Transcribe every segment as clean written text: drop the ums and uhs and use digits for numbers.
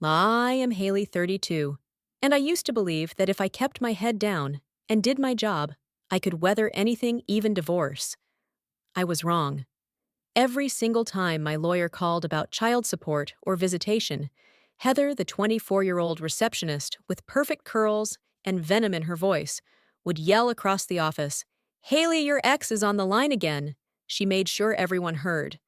I am Hailey 32, and I used to believe that if I kept my head down and did my job, I could weather anything, even divorce. I was wrong. Every single time my lawyer called about child support or visitation, Heather, the 24-year-old receptionist with perfect curls and venom in her voice, would yell across the office, "Hailey, your ex is on the line again." She made sure everyone heard.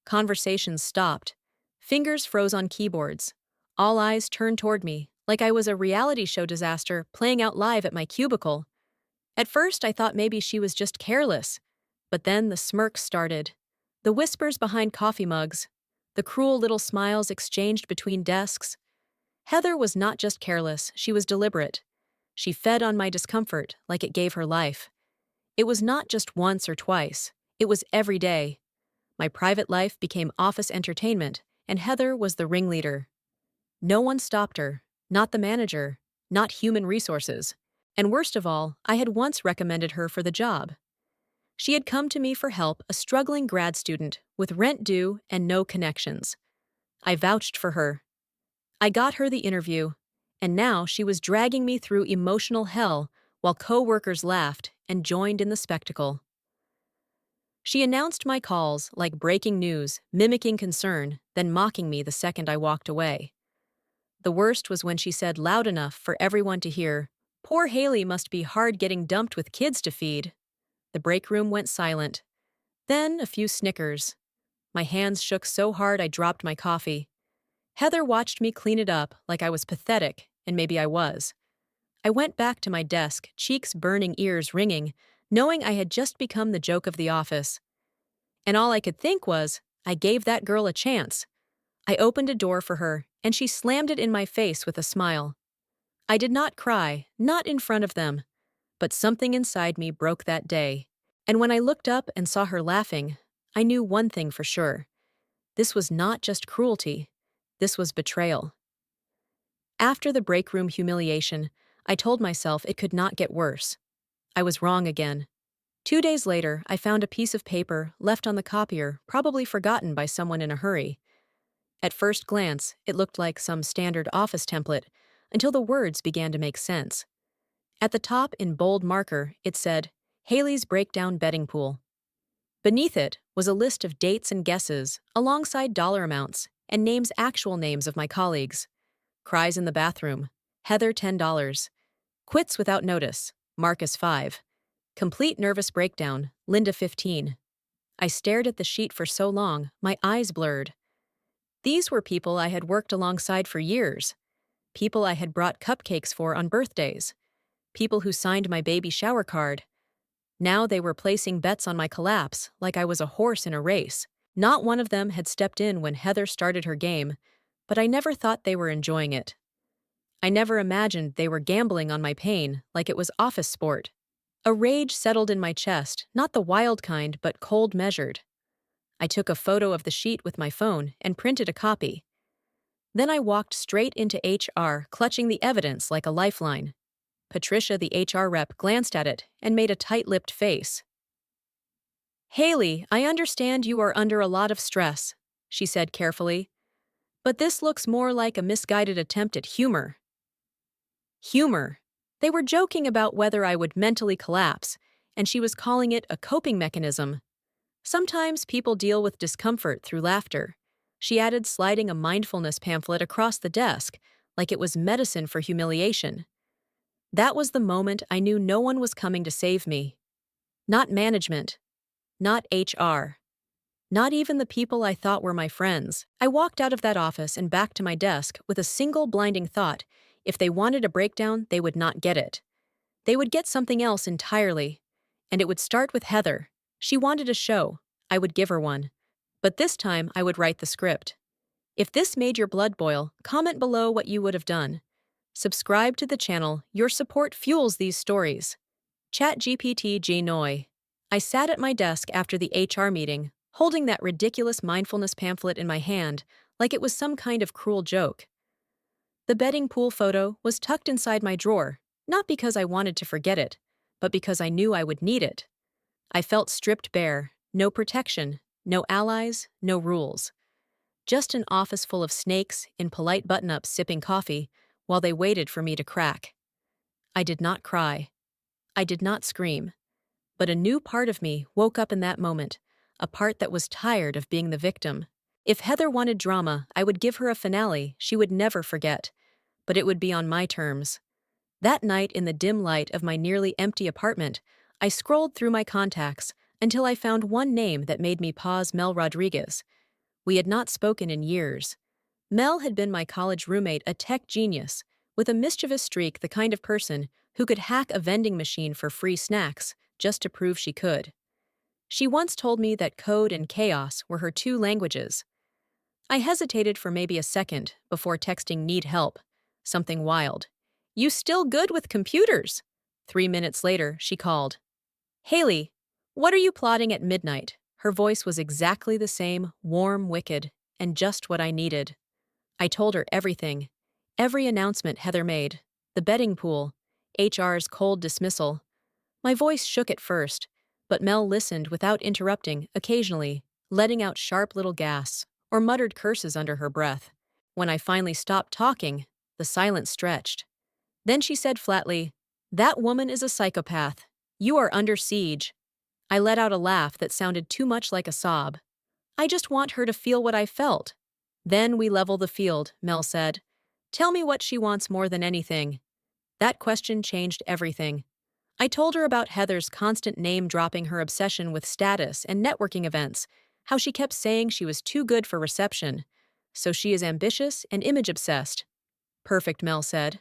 Conversations stopped. Fingers froze on keyboards. All eyes turned toward me, like I was a reality show disaster playing out live at my cubicle. At first, I thought maybe she was just careless. But then the smirks started. The whispers behind coffee mugs. The cruel little smiles exchanged between desks. Heather was not just careless, she was deliberate. She fed on my discomfort like it gave her life. It was not just once or twice. It was every day. My private life became office entertainment, and Heather was the ringleader. No one stopped her, not the manager, not human resources. And worst of all, I had once recommended her for the job. She had come to me for help, a struggling grad student with rent due and no connections. I vouched for her. I got her the interview, and now she was dragging me through emotional hell while coworkers laughed and joined in the spectacle. She announced my calls like breaking news, mimicking concern, then mocking me the second I walked away. The worst was when she said loud enough for everyone to hear, "Poor Hailey must be hard getting dumped with kids to feed." The break room went silent. Then a few snickers. My hands shook so hard I dropped my coffee. Heather watched me clean it up like I was pathetic, and maybe I was. I went back to my desk, cheeks burning, ears ringing, knowing I had just become the joke of the office. And all I could think was, I gave that girl a chance. I opened a door for her, and she slammed it in my face with a smile. I did not cry, not in front of them, but something inside me broke that day. And when I looked up and saw her laughing, I knew one thing for sure. This was not just cruelty. This was betrayal. After the break room humiliation, I told myself it could not get worse. I was wrong again. 2 days later, I found a piece of paper left on the copier, probably forgotten by someone in a hurry. At first glance, it looked like some standard office template, until the words began to make sense. At the top, in bold marker, it said, "Hailey's Breakdown Betting Pool." Beneath it was a list of dates and guesses, alongside dollar amounts, and actual names of my colleagues. Cries in the bathroom, Heather $10. Quits without notice, Marcus 5. Complete nervous breakdown, Linda 15. I stared at the sheet for so long, my eyes blurred. These were people I had worked alongside for years. People I had brought cupcakes for on birthdays. People who signed my baby shower card. Now they were placing bets on my collapse like I was a horse in a race. Not one of them had stepped in when Heather started her game, but I never thought they were enjoying it. I never imagined they were gambling on my pain like it was office sport. A rage settled in my chest, not the wild kind, but cold measured. I took a photo of the sheet with my phone and printed a copy. Then I walked straight into HR, clutching the evidence like a lifeline. Patricia, the HR rep, glanced at it and made a tight-lipped face. "Hailey, I understand you are under a lot of stress," she said carefully. "But this looks more like a misguided attempt at humor." Humor. They were joking about whether I would mentally collapse, and she was calling it a coping mechanism. Sometimes people deal with discomfort through laughter. She added, sliding a mindfulness pamphlet across the desk, like it was medicine for humiliation. That was the moment I knew no one was coming to save me. Not management. Not HR. Not even the people I thought were my friends. I walked out of that office and back to my desk with a single blinding thought. If they wanted a breakdown, they would not get it. They would get something else entirely. And it would start with Heather. She wanted a show. I would give her one. But this time, I would write the script. If this made your blood boil, comment below what you would have done. Subscribe to the channel. Your support fuels these stories. ChatGPT G Noi. I sat at my desk after the HR meeting, holding that ridiculous mindfulness pamphlet in my hand like it was some kind of cruel joke. The betting pool photo was tucked inside my drawer, not because I wanted to forget it, but because I knew I would need it. I felt stripped bare, no protection, no allies, no rules. just an office full of snakes in polite button-ups sipping coffee while they waited for me to crack. I did not cry. I did not scream. But a new part of me woke up in that moment, a part that was tired of being the victim. If Heather wanted drama, I would give her a finale she would never forget, but it would be on my terms. That night in the dim light of my nearly empty apartment, I scrolled through my contacts until I found one name that made me pause: Mel Rodriguez. We had not spoken in years. Mel had been my college roommate, a tech genius, with a mischievous streak, the kind of person who could hack a vending machine for free snacks just to prove she could. She once told me that code and chaos were her two languages. I hesitated for maybe a second before texting "need help," something wild. "You still good with computers?" 3 minutes later, she called. "Hailey, what are you plotting at midnight?" Her voice was exactly the same, warm, wicked, and just what I needed. I told her everything. Every announcement Heather made. The betting pool. HR's cold dismissal. My voice shook at first, but Mel listened without interrupting, occasionally, letting out sharp little gasps or muttered curses under her breath. When I finally stopped talking, the silence stretched. Then she said flatly, "That woman is a psychopath. You are under siege." I let out a laugh that sounded too much like a sob. "I just want her to feel what I felt." "Then we level the field," Mel said. "Tell me what she wants more than anything." That question changed everything. I told her about Heather's constant name-dropping, her obsession with status and networking events, how she kept saying she was too good for reception. "So she is ambitious and image-obsessed." "Perfect," Mel said.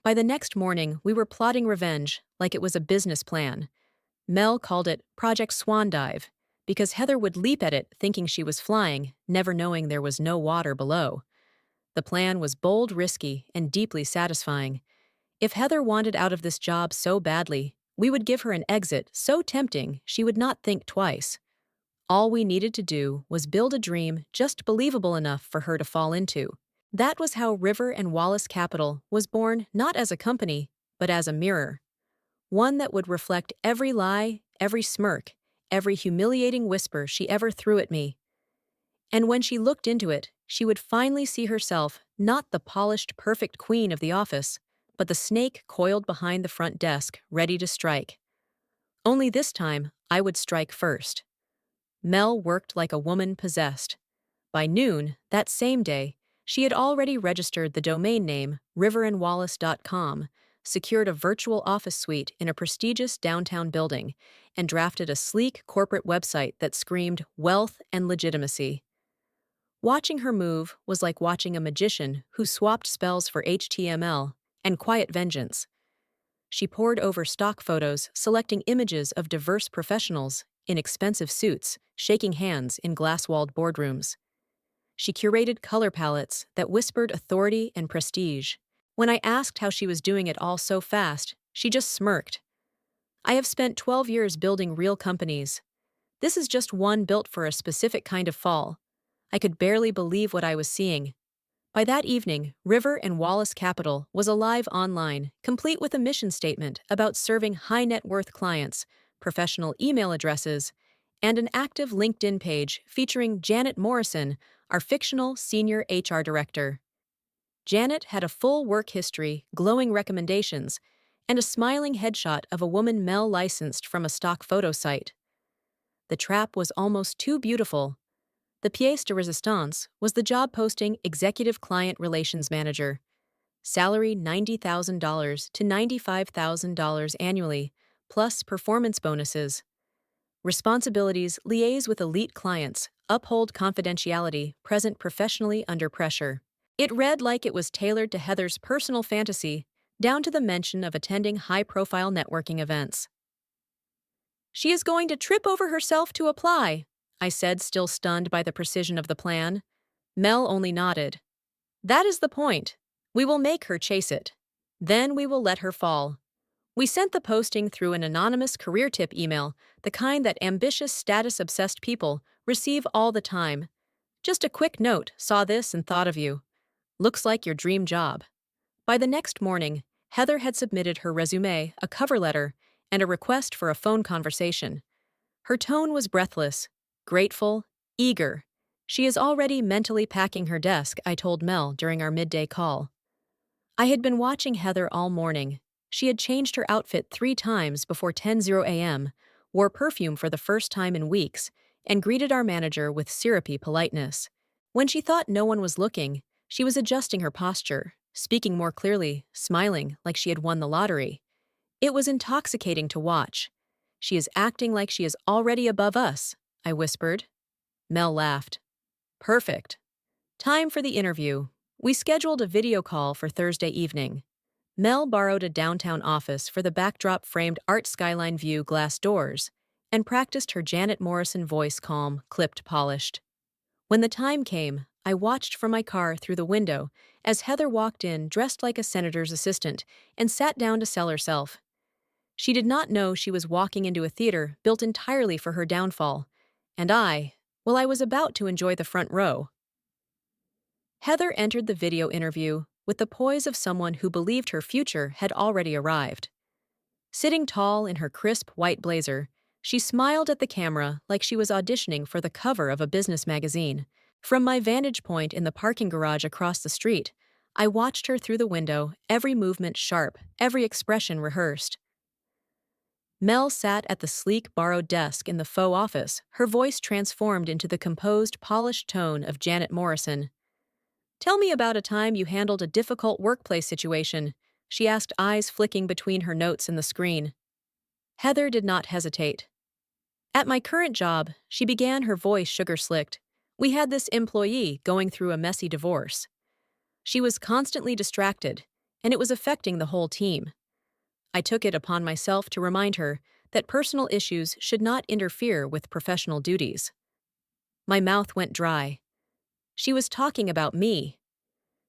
By the next morning, we were plotting revenge like it was a business plan. Mel called it Project Swan Dive, because Heather would leap at it thinking she was flying, never knowing there was no water below. The plan was bold, risky, and deeply satisfying. If Heather wanted out of this job so badly, we would give her an exit so tempting she would not think twice. All we needed to do was build a dream just believable enough for her to fall into. That was how River and Wallace Capital was born, not as a company, but as a mirror. One that would reflect every lie, every smirk, every humiliating whisper she ever threw at me. And when she looked into it, she would finally see herself not the polished, perfect queen of the office, but the snake coiled behind the front desk, ready to strike. Only this time, I would strike first. Mel worked like a woman possessed. By noon, that same day, she had already registered the domain name riverandwallace.com, secured a virtual office suite in a prestigious downtown building, and drafted a sleek corporate website that screamed wealth and legitimacy. Watching her move was like watching a magician who swapped spells for HTML and quiet vengeance. She pored over stock photos, selecting images of diverse professionals in expensive suits, shaking hands in glass-walled boardrooms. She curated color palettes that whispered authority and prestige. When I asked how she was doing it all so fast, she just smirked. "I have spent 12 years building real companies. This is just one built for a specific kind of fall." I could barely believe what I was seeing. By that evening, River and Wallace Capital was alive online, complete with a mission statement about serving high-net-worth clients, professional email addresses, and an active LinkedIn page featuring Janet Morrison, our fictional senior HR director. Janet had a full work history, glowing recommendations, and a smiling headshot of a woman Mel licensed from a stock photo site. The trap was almost too beautiful. The pièce de résistance was the job posting Executive Client Relations Manager. Salary $90,000 to $95,000 annually, plus performance bonuses. Responsibilities: liaise with elite clients, uphold confidentiality, present professionally under pressure. It read like it was tailored to Heather's personal fantasy, down to the mention of attending high-profile networking events. "She is going to trip over herself to apply," I said, still stunned by the precision of the plan. Mel only nodded. "That is the point. We will make her chase it. Then we will let her fall." We sent the posting through an anonymous career tip email, the kind that ambitious, status-obsessed people receive all the time. Just a quick note: "Saw this and thought of you. Looks like your dream job." By the next morning, Heather had submitted her resume, a cover letter, and a request for a phone conversation. Her tone was breathless, grateful, eager. She is already mentally packing her desk, I told Mel during our midday call. I had been watching Heather all morning. She had changed her outfit 3 times before 10:00 a.m., wore perfume for the first time in weeks, and greeted our manager with syrupy politeness. When she thought no one was looking, she was adjusting her posture, speaking more clearly, smiling like she had won the lottery. It was intoxicating to watch. She is acting like she is already above us, I whispered. Mel laughed. Perfect. Time for the interview. We scheduled a video call for Thursday evening. Mel borrowed a downtown office for the backdrop framed art skyline view glass doors and practiced her Janet Morrison voice calm, clipped, polished. When the time came, I watched from my car through the window as Heather walked in dressed like a senator's assistant and sat down to sell herself. She did not know she was walking into a theater built entirely for her downfall, and I was about to enjoy the front row. Heather entered the video interview with the poise of someone who believed her future had already arrived. Sitting tall in her crisp white blazer, she smiled at the camera like she was auditioning for the cover of a business magazine. From my vantage point in the parking garage across the street, I watched her through the window, every movement sharp, every expression rehearsed. Mel sat at the sleek, borrowed desk in the faux office, her voice transformed into the composed, polished tone of Janet Morrison. Tell me about a time you handled a difficult workplace situation, she asked, eyes flicking between her notes and the screen. Heather did not hesitate. At my current job, she began, her voice sugar-slicked. We had this employee going through a messy divorce. She was constantly distracted, and it was affecting the whole team. I took it upon myself to remind her that personal issues should not interfere with professional duties. My mouth went dry. She was talking about me.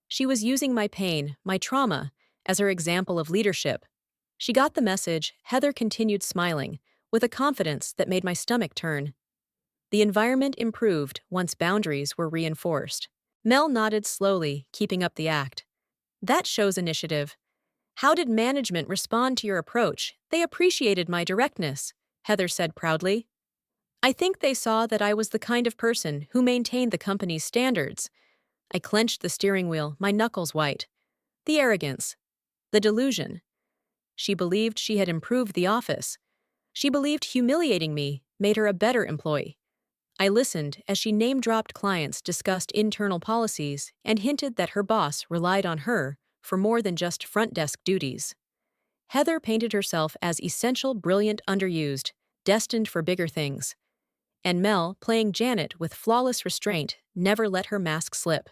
She was using my pain, my trauma, as her example of leadership. She got the message. Heather continued smiling, with a confidence that made my stomach turn. The environment improved once boundaries were reinforced. Mel nodded slowly, keeping up the act. That shows initiative. How did management respond to your approach? They appreciated my directness, Heather said proudly. I think they saw that I was the kind of person who maintained the company's standards. I clenched the steering wheel, my knuckles white. The arrogance. The delusion. She believed she had improved the office. She believed humiliating me made her a better employee. I listened as she name-dropped clients, discussed internal policies, and hinted that her boss relied on her for more than just front desk duties. Heather painted herself as essential, brilliant, underused, destined for bigger things. And Mel, playing Janet with flawless restraint, never let her mask slip.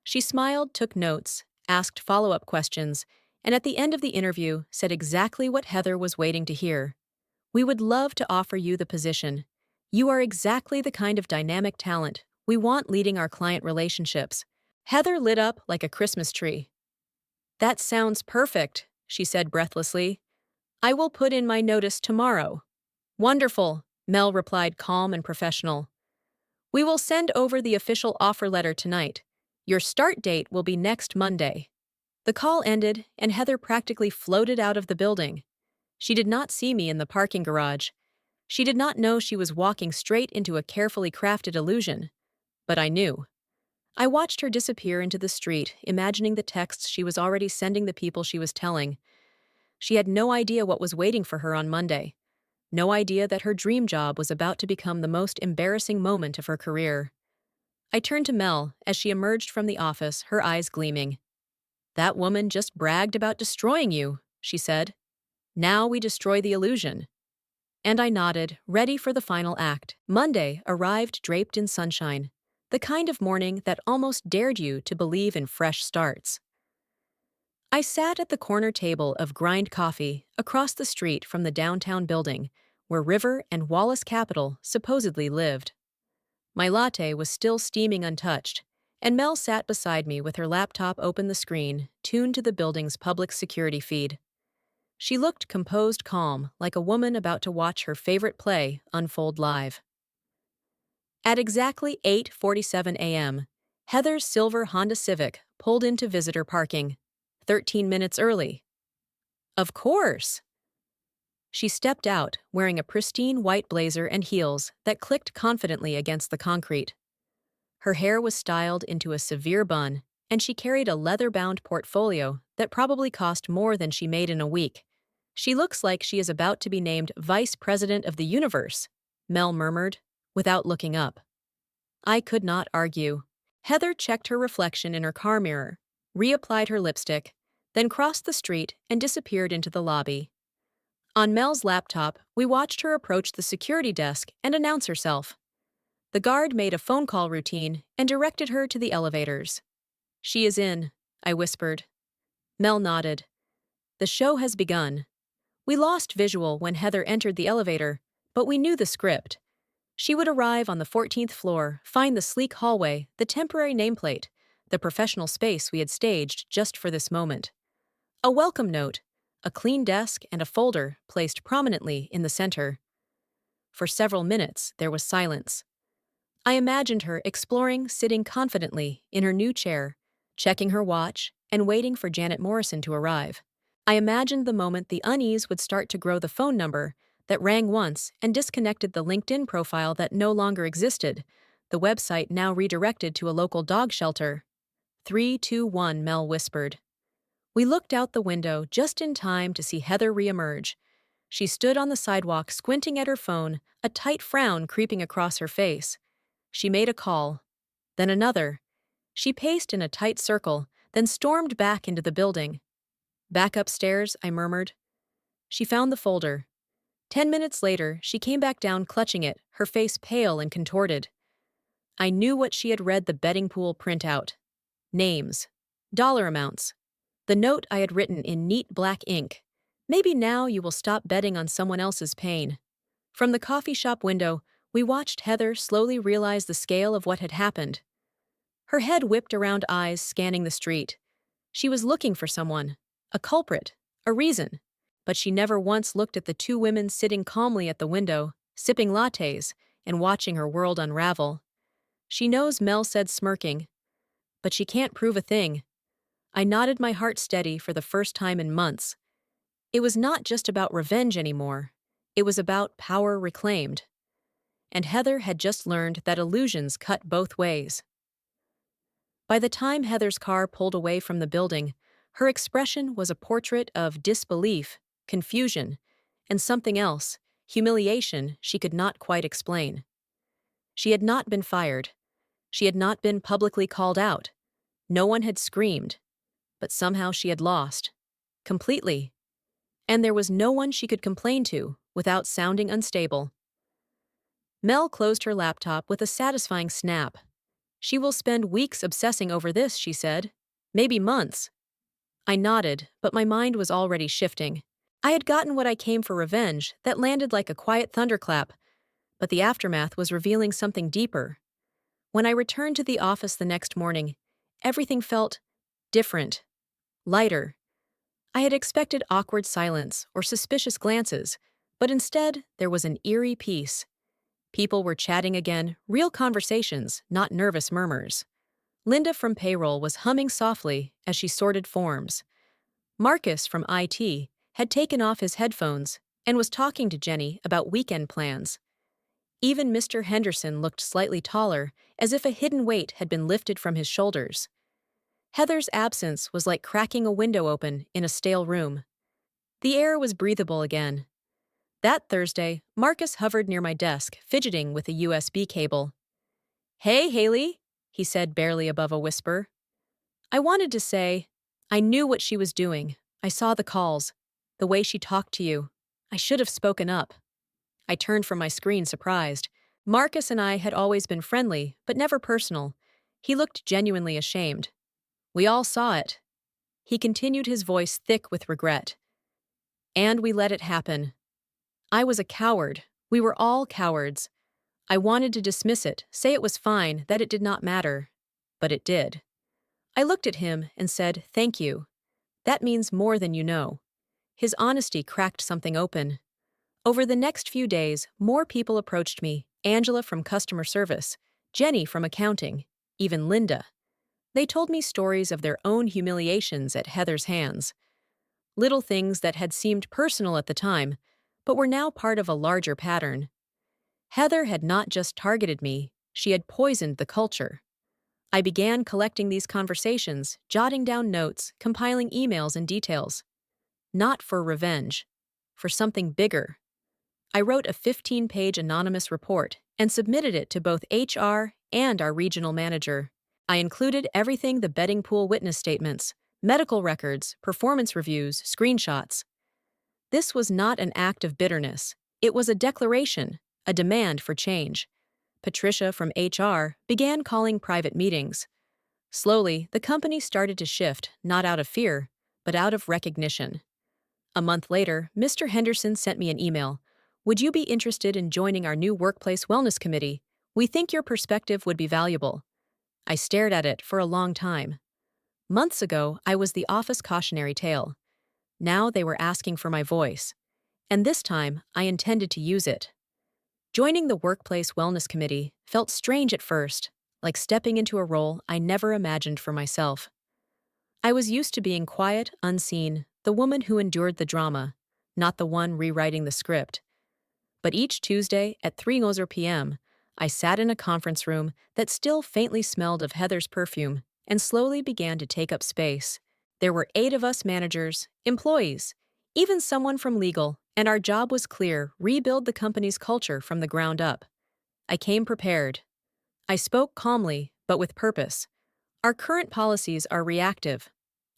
She smiled, took notes, asked follow-up questions, and at the end of the interview said exactly what Heather was waiting to hear. We would love to offer you the position. You are exactly the kind of dynamic talent we want leading our client relationships. Heather lit up like a Christmas tree. That sounds perfect, she said breathlessly. I will put in my notice tomorrow. Wonderful, Mel replied, calm and professional. We will send over the official offer letter tonight. Your start date will be next Monday. The call ended, and Heather practically floated out of the building. She did not see me in the parking garage. She did not know she was walking straight into a carefully crafted illusion. But I knew. I watched her disappear into the street, imagining the texts she was already sending the people she was telling. She had no idea what was waiting for her on Monday. No idea that her dream job was about to become the most embarrassing moment of her career. I turned to Mel as she emerged from the office, her eyes gleaming. That woman just bragged about destroying you, she said. Now we destroy the illusion. And I nodded, ready for the final act. Monday arrived draped in sunshine, the kind of morning that almost dared you to believe in fresh starts. I sat at the corner table of Grind Coffee across the street from the downtown building where River and Wallace Capital supposedly lived. My latte was still steaming untouched, and Mel sat beside me with her laptop open, the screen tuned to the building's public security feed. She looked composed, calm, like a woman about to watch her favorite play unfold live. At exactly 8:47 a.m., Heather's silver Honda Civic pulled into visitor parking, 13 minutes early. Of course! She stepped out, wearing a pristine white blazer and heels that clicked confidently against the concrete. Her hair was styled into a severe bun, and she carried a leather-bound portfolio that probably cost more than she made in a week. She looks like she is about to be named Vice President of the Universe, Mel murmured, without looking up. I could not argue. Heather checked her reflection in her car mirror, reapplied her lipstick, then crossed the street and disappeared into the lobby. On Mel's laptop, we watched her approach the security desk and announce herself. The guard made a phone call routine and directed her to the elevators. "She is in," I whispered. Mel nodded. "The show has begun." We lost visual when Heather entered the elevator, but we knew the script. She would arrive on the 14th floor, find the sleek hallway, the temporary nameplate, the professional space we had staged just for this moment. A welcome note, a clean desk, and a folder placed prominently in the center. For several minutes, there was silence. I imagined her exploring, sitting confidently in her new chair, checking her watch, and waiting for Janet Morrison to arrive. I imagined the moment the unease would start to grow, the phone number that rang once and disconnected, the LinkedIn profile that no longer existed, the website now redirected to a local dog shelter. 321, Mel whispered. We looked out the window just in time to see Heather reemerge. She stood on the sidewalk squinting at her phone, a tight frown creeping across her face. She made a call, then another. She paced in a tight circle, then stormed back into the building. "Back upstairs," I murmured. She found the folder. 10 minutes later, she came back down clutching it, her face pale and contorted. I knew what she had read, the betting pool printout. Names. Dollar amounts. The note I had written in neat black ink. "Maybe now you will stop betting on someone else's pain." From the coffee shop window, we watched Heather slowly realize the scale of what had happened. Her head whipped around, eyes scanning the street. She was looking for someone, a culprit, a reason. But she never once looked at the two women sitting calmly at the window, sipping lattes, and watching her world unravel. "She knows," Mel said, smirking. "But she can't prove a thing." I nodded, my heart steady for the first time in months. It was not just about revenge anymore. It was about power reclaimed. And Heather had just learned that illusions cut both ways. By the time Heather's car pulled away from the building, her expression was a portrait of disbelief, confusion, and something else, humiliation she could not quite explain. She had not been fired. She had not been publicly called out. No one had screamed. But somehow she had lost. Completely. And there was no one she could complain to without sounding unstable. Mel closed her laptop with a satisfying snap. "She will spend weeks obsessing over this," she said. "Maybe months." I nodded, but my mind was already shifting. I had gotten what I came for, revenge that landed like a quiet thunderclap, but the aftermath was revealing something deeper. When I returned to the office the next morning, everything felt different, lighter. I had expected awkward silence or suspicious glances, but instead there was an eerie peace. People were chatting again, real conversations, not nervous murmurs. Linda from payroll was humming softly as she sorted forms. Marcus from IT had taken off his headphones and was talking to Jenny about weekend plans. Even Mr. Henderson looked slightly taller, as if a hidden weight had been lifted from his shoulders. Heather's absence was like cracking a window open in a stale room. The air was breathable again. That Thursday, Marcus hovered near my desk, fidgeting with a USB cable. "Hey, Hailey," he said barely above a whisper. I wanted to say, "I knew what she was doing. I saw the calls. The way she talked to you. I should have spoken up." I turned from my screen, surprised. Marcus and I had always been friendly, but never personal. He looked genuinely ashamed. "We all saw it." He continued, his voice thick with regret. "And we let it happen. I was a coward. We were all cowards. I wanted to dismiss it, say it was fine, that it did not matter. But it did." I looked at him and said, "Thank you. That means more than you know." His honesty cracked something open. Over the next few days, more people approached me, Angela from customer service, Jenny from accounting, even Linda. They told me stories of their own humiliations at Heather's hands. Little things that had seemed personal at the time, but were now part of a larger pattern. Heather had not just targeted me, she had poisoned the culture. I began collecting these conversations, jotting down notes, compiling emails and details. Not for revenge, for something bigger. I wrote a 15-page anonymous report and submitted it to both HR and our regional manager. I included everything: the betting pool witness statements, medical records, performance reviews, screenshots. This was not an act of bitterness. It was a declaration, a demand for change. Patricia from HR began calling private meetings. Slowly, the company started to shift, not out of fear, but out of recognition. A month later, Mr. Henderson sent me an email. "Would you be interested in joining our new workplace wellness committee? We think your perspective would be valuable." I stared at it for a long time. Months ago, I was the office cautionary tale. Now they were asking for my voice. And this time, I intended to use it. Joining the Workplace Wellness Committee felt strange at first, like stepping into a role I never imagined for myself. I was used to being quiet, unseen, the woman who endured the drama, not the one rewriting the script. But each Tuesday at 3:00 p.m., I sat in a conference room that still faintly smelled of Heather's perfume and slowly began to take up space. There were 8 of us: managers, employees, even someone from legal, and our job was clear: rebuild the company's culture from the ground up. I came prepared. I spoke calmly, but with purpose. "Our current policies are reactive,"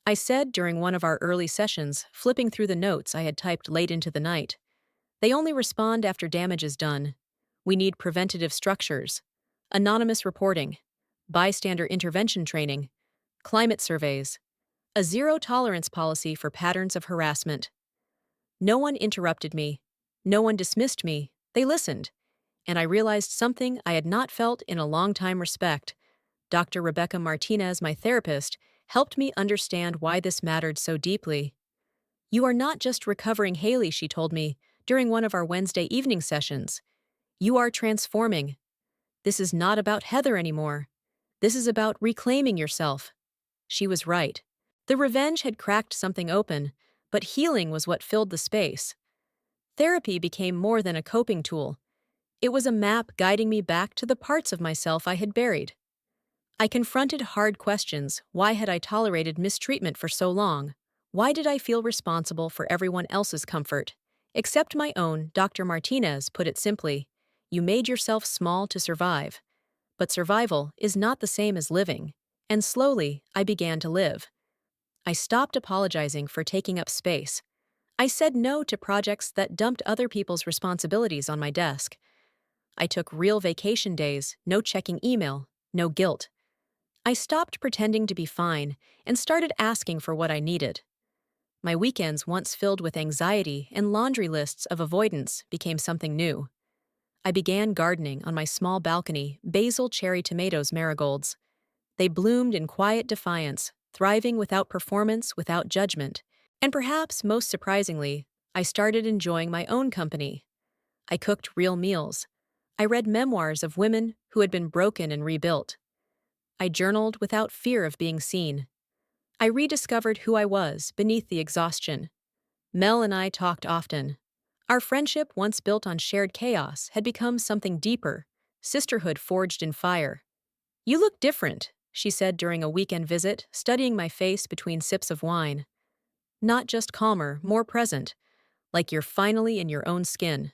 I said during one of our early sessions, flipping through the notes I had typed late into the night. "They only respond after damage is done. We need preventative structures, anonymous reporting, bystander intervention training, climate surveys, a zero-tolerance policy for patterns of harassment." No one interrupted me. No one dismissed me. They listened. And I realized something I had not felt in a long time: respect. Dr. Rebecca Martinez, my therapist, helped me understand why this mattered so deeply. "You are not just recovering, Hailey," she told me during one of our Wednesday evening sessions. "You are transforming. This is not about Heather anymore. This is about reclaiming yourself." She was right. The revenge had cracked something open, but healing was what filled the space. Therapy became more than a coping tool. It was a map guiding me back to the parts of myself I had buried. I confronted hard questions. Why had I tolerated mistreatment for so long? Why did I feel responsible for everyone else's comfort, except my own? Dr. Martinez put it simply: "You made yourself small to survive." But survival is not the same as living. And slowly, I began to live. I stopped apologizing for taking up space. I said no to projects that dumped other people's responsibilities on my desk. I took real vacation days, no checking email, no guilt. I stopped pretending to be fine and started asking for what I needed. My weekends, once filled with anxiety and laundry lists of avoidance, became something new. I began gardening on my small balcony: basil, cherry tomatoes, marigolds. They bloomed in quiet defiance, thriving without performance, without judgment. And perhaps most surprisingly, I started enjoying my own company. I cooked real meals. I read memoirs of women who had been broken and rebuilt. I journaled without fear of being seen. I rediscovered who I was beneath the exhaustion. Mel and I talked often. Our friendship, once built on shared chaos, had become something deeper: sisterhood forged in fire. "You look different," she said during a weekend visit, studying my face between sips of wine. "Not just calmer, more present, like you're finally in your own skin."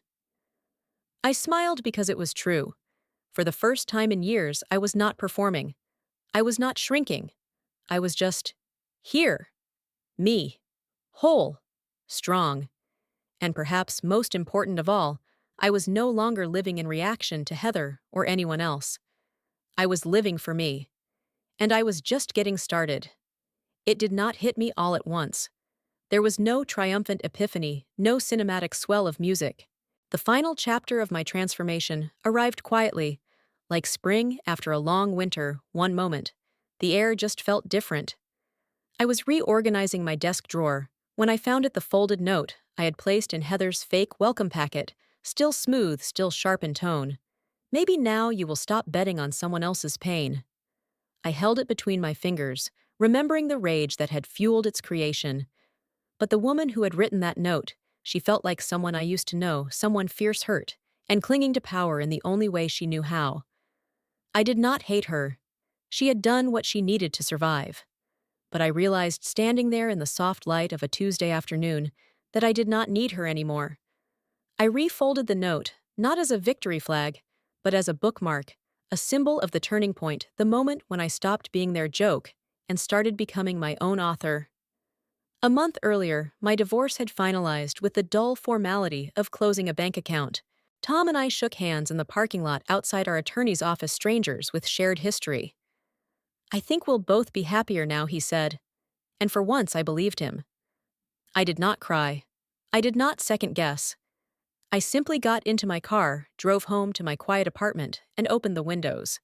I smiled because it was true. For the first time in years, I was not performing. I was not shrinking. I was just here. Me. Whole. Strong. And perhaps most important of all, I was no longer living in reaction to Heather or anyone else. I was living for me. And I was just getting started. It did not hit me all at once. There was no triumphant epiphany, no cinematic swell of music. The final chapter of my transformation arrived quietly, like spring after a long winter. One moment, the air just felt different. I was reorganizing my desk drawer when I found it: the folded note I had placed in Heather's fake welcome packet, still smooth, still sharp in tone. "Maybe now you will stop betting on someone else's pain." I held it between my fingers, remembering the rage that had fueled its creation. But the woman who had written that note, she felt like someone I used to know, someone fierce, hurt, and clinging to power in the only way she knew how. I did not hate her. She had done what she needed to survive. But I realized standing there in the soft light of a Tuesday afternoon that I did not need her anymore. I refolded the note, not as a victory flag, but as a bookmark, a symbol of the turning point, the moment when I stopped being their joke and started becoming my own author. A month earlier, my divorce had finalized with the dull formality of closing a bank account. Tom and I shook hands in the parking lot outside our attorney's office, strangers with shared history. "I think we'll both be happier now," he said. And for once I believed him. I did not cry. I did not second guess. I simply got into my car, drove home to my quiet apartment, and opened the windows.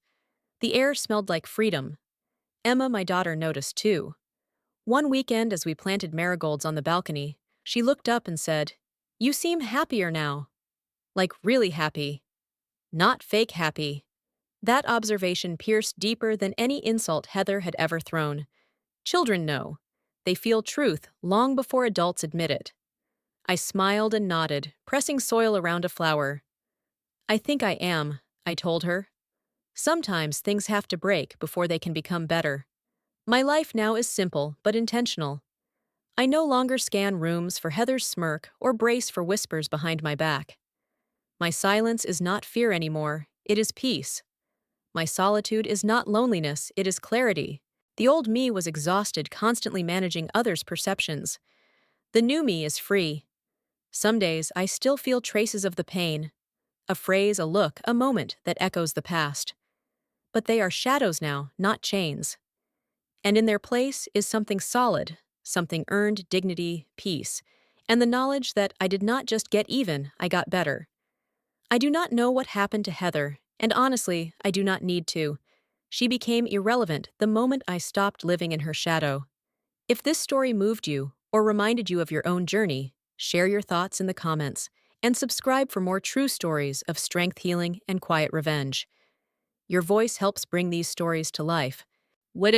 The air smelled like freedom. Emma, my daughter, noticed too. One weekend, as we planted marigolds on the balcony, she looked up and said, "You seem happier now." Like really happy. Not fake happy. That observation pierced deeper than any insult Heather had ever thrown. Children know. They feel truth long before adults admit it. I smiled and nodded, pressing soil around a flower. "I think I am," I told her. "Sometimes things have to break before they can become better." My life now is simple but intentional. I no longer scan rooms for Heather's smirk or brace for whispers behind my back. My silence is not fear anymore, it is peace. My solitude is not loneliness, it is clarity. The old me was exhausted, constantly managing others' perceptions. The new me is free. Some days I still feel traces of the pain. A phrase, a look, a moment that echoes the past. But they are shadows now, not chains. And in their place is something solid, something earned, dignity, peace, and the knowledge that I did not just get even, I got better. I do not know what happened to Heather, and honestly, I do not need to. She became irrelevant the moment I stopped living in her shadow. If this story moved you or reminded you of your own journey, share your thoughts in the comments and subscribe for more true stories of strength, healing, and quiet revenge. Your voice helps bring these stories to life. What